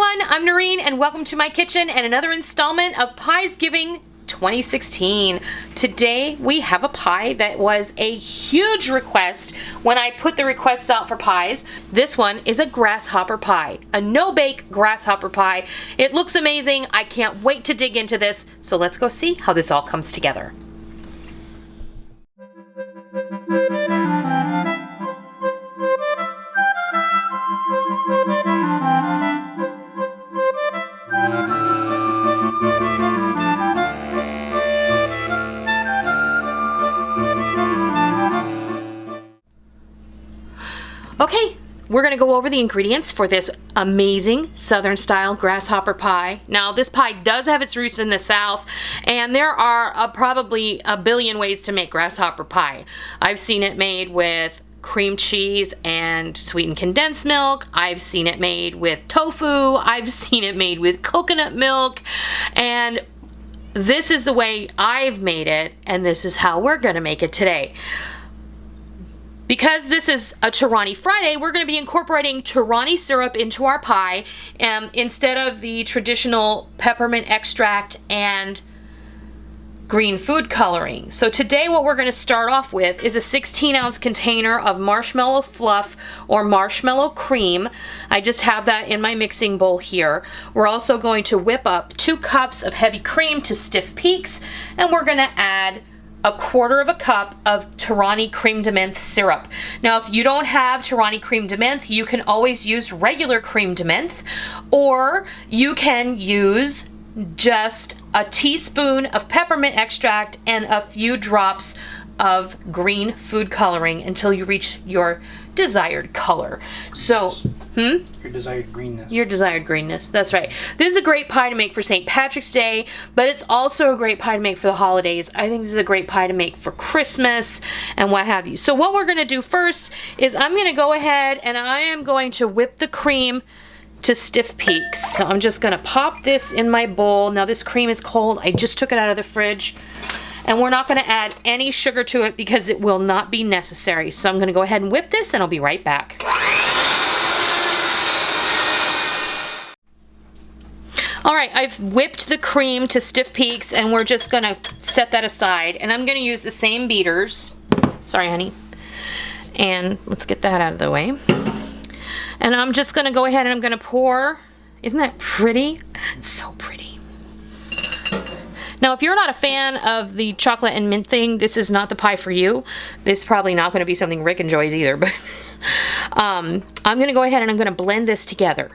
everyone, I'm Noreen and welcome to my kitchen and another installment of Piesgiving 2016. Today we have a pie that was a huge request when I put the requests out for pies. This one is a grasshopper pie, a no-bake grasshopper pie. It looks amazing. I can't wait to dig into this. So let's go see how this all comes together. Okay, we're gonna go over the ingredients for this amazing Southern style grasshopper pie. Now this pie does have its roots in the South, and there are probably a billion ways to make grasshopper pie. I've seen it made with cream cheese and sweetened condensed milk. I've seen it made with tofu. I've seen it made with coconut milk, and this is the way I've made it, and this is how we're gonna make it today. Because this is a Torani Friday, we're going to be incorporating Torani syrup into our pie instead of the traditional peppermint extract and green food coloring. So today what we're going to start off with is a 16-ounce container of marshmallow fluff or marshmallow cream. I just have that in my mixing bowl here. We're also going to whip up 2 cups of heavy cream to stiff peaks, and we're going to add 1/4 cup of Torani Creme De Menthe syrup. Now if you don't have Torani Creme De Menthe, you can always use regular Creme De Menthe, or you can use just a teaspoon of peppermint extract and a few drops of green food coloring until you reach your desired color. So, Your desired greenness. Your desired greenness, that's right. This is a great pie to make for St. Patrick's Day, but it's also a great pie to make for the holidays. I think this is a great pie to make for Christmas and what have you. So what we're gonna do first is I'm gonna go ahead and I am going to whip the cream to stiff peaks. So I'm just gonna pop this in my bowl. Now this cream is cold. I just took it out of the fridge. And we're not going to add any sugar to it because it will not be necessary. So I'm going to go ahead and whip this and I'll be right back. Alright, I've whipped the cream to stiff peaks and we're just going to set that aside. And I'm going to use the same beaters. Sorry, honey. And let's get that out of the way. And I'm just going to go ahead and I'm going to pour. Isn't that pretty? It's so pretty. Now, if you're not a fan of the chocolate and mint thing, this is not the pie for you. This is probably not going to be something Rick enjoys either, but I'm going to go ahead and I'm going to blend this together.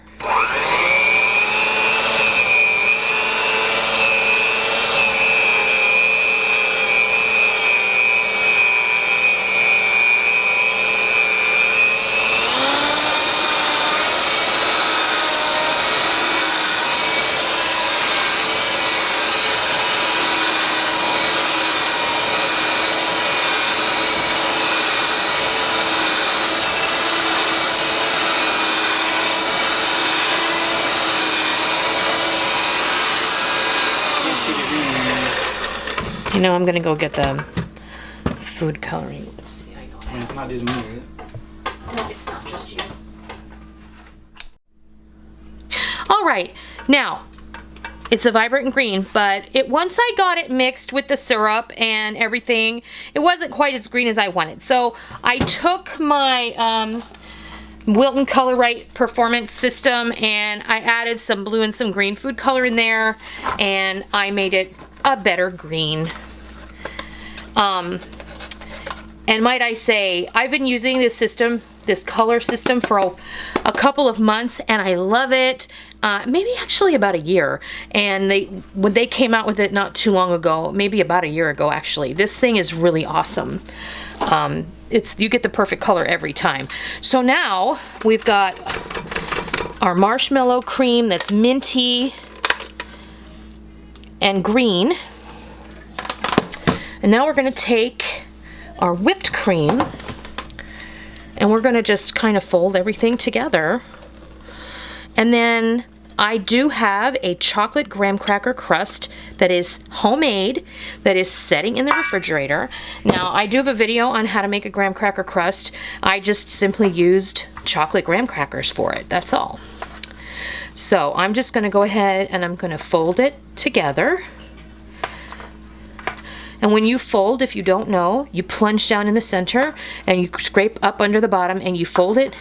You know, I'm gonna go get the food coloring. Let's see, I know I have It's not just me, is it? No, it's not just you. Alright, now, it's a vibrant green, but once I got it mixed with the syrup and everything, it wasn't quite as green as I wanted. So I took my Wilton Color Right Performance System and I added some blue and some green food color in there, and I made it a better green. And might I say, I've been using this system, this color system, for a couple of months, and I love it. Maybe actually about a year. And when they came out with it not too long ago, maybe about a year ago actually, this thing is really awesome. You get the perfect color every time. So now we've got our marshmallow cream that's minty and green. And now we're going to take our whipped cream and we're going to just kind of fold everything together. And then I do have a chocolate graham cracker crust that is homemade, that is setting in the refrigerator. Now, I do have a video on how to make a graham cracker crust. I just simply used chocolate graham crackers for it, that's all. So I'm just gonna go ahead and I'm gonna fold it together. And when you fold, if you don't know, you plunge down in the center and you scrape up under the bottom and you fold it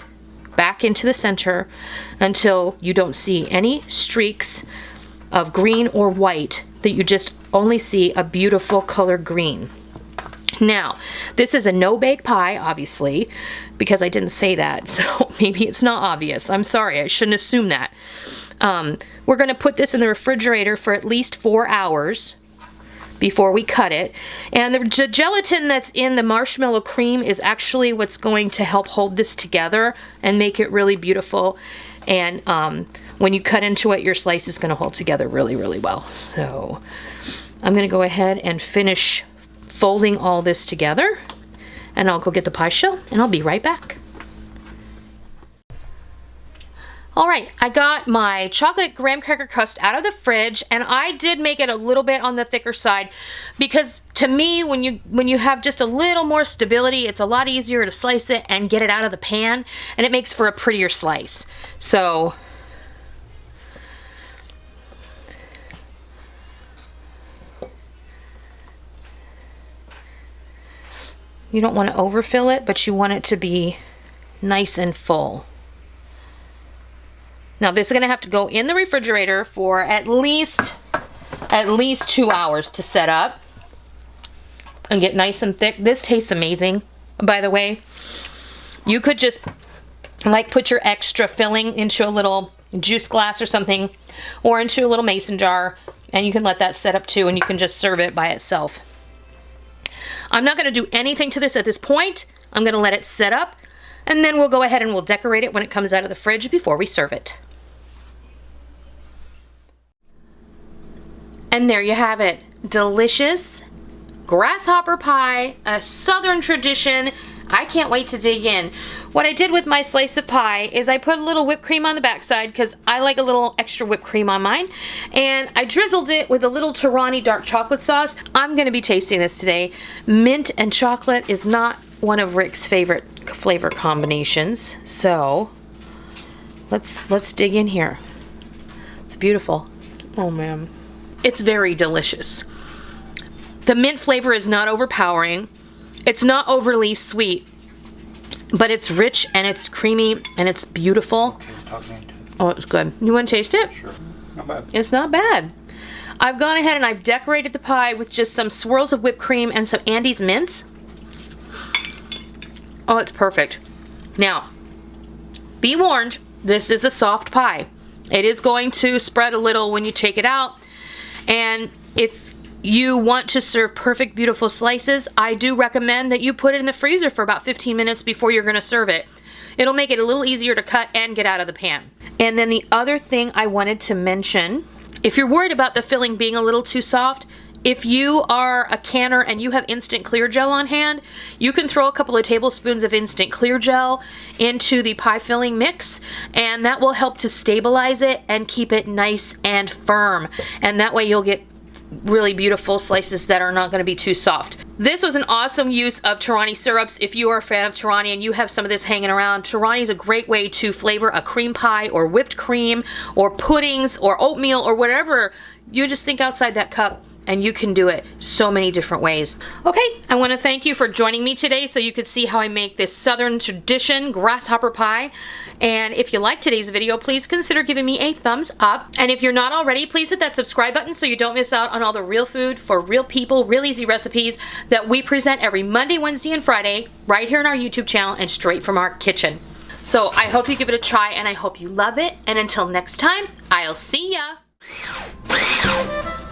back into the center until you don't see any streaks of green or white, that you just only see a beautiful color green. Now, this is a no-bake pie, obviously, because I didn't say that, so maybe it's not obvious. I'm sorry, I shouldn't assume that. We're gonna put this in the refrigerator for at least 4 hours before we cut it. And the gelatin that's in the marshmallow cream is actually what's going to help hold this together and make it really beautiful. And when you cut into it, your slice is gonna hold together really, really well. So I'm gonna go ahead and finish folding all this together, and I'll go get the pie shell and I'll be right back. All right, I got my chocolate graham cracker crust out of the fridge, and I did make it a little bit on the thicker side because to me, when you have just a little more stability, it's a lot easier to slice it and get it out of the pan, and it makes for a prettier slice. So you don't want to overfill it, but you want it to be nice and full. Now this is gonna have to go in the refrigerator for at least 2 hours to set up and get nice and thick. This tastes amazing, by the way. You could just like put your extra filling into a little juice glass or something, or into a little mason jar, and you can let that set up too, and you can just serve it by itself. I'm not gonna do anything to this at this point. I'm gonna let it set up, and then we'll go ahead and we'll decorate it when it comes out of the fridge before we serve it. And there you have it. Delicious grasshopper pie, a Southern tradition. I can't wait to dig in. What I did with my slice of pie is I put a little whipped cream on the backside because I like a little extra whipped cream on mine. And I drizzled it with a little Torani dark chocolate sauce. I'm gonna be tasting this today. Mint and chocolate is not one of Rick's favorite flavor combinations. So let's dig in here. It's beautiful. Oh man. It's very delicious. The mint flavor is not overpowering. It's not overly sweet, but it's rich and it's creamy and it's beautiful. Oh, it's good. You want to taste it? Sure. Not bad. It's not bad. I've gone ahead and I've decorated the pie with just some swirls of whipped cream and some Andes mints. Oh, it's perfect. Now, be warned, this is a soft pie. It is going to spread a little when you take it out. And if you want to serve perfect, beautiful slices, I do recommend that you put it in the freezer for about 15 minutes before you're going to serve it. It'll make it a little easier to cut and get out of the pan. And then the other thing I wanted to mention, if you're worried about the filling being a little too soft, if you are a canner and you have instant clear gel on hand, you can throw a couple of tablespoons of instant clear gel into the pie filling mix, and that will help to stabilize it and keep it nice and firm. And that way you'll get really beautiful slices that are not going to be too soft. This was an awesome use of Torani syrups. If you are a fan of Torani and you have some of this hanging around, Torani is a great way to flavor a cream pie or whipped cream or puddings or oatmeal or whatever. You just think outside that cup, and you can do it so many different ways. Okay, I want to thank you for joining me today so you could see how I make this Southern tradition grasshopper pie. And if you liked today's video, please consider giving me a thumbs up. And if you're not already, please hit that subscribe button so you don't miss out on all the real food for real people, real easy recipes that we present every Monday, Wednesday, and Friday right here on our YouTube channel and straight from our kitchen. So I hope you give it a try and I hope you love it. And until next time, I'll see ya.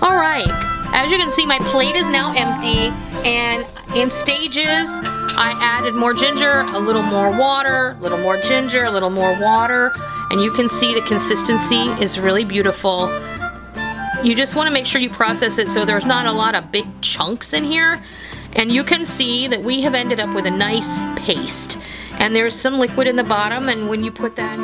All right, as you can see, my plate is now empty, and in stages, I added more ginger, a little more water, a little more ginger, a little more water, and you can see the consistency is really beautiful. You just want to make sure you process it so there's not a lot of big chunks in here, and you can see that we have ended up with a nice paste, and there's some liquid in the bottom, and when you put that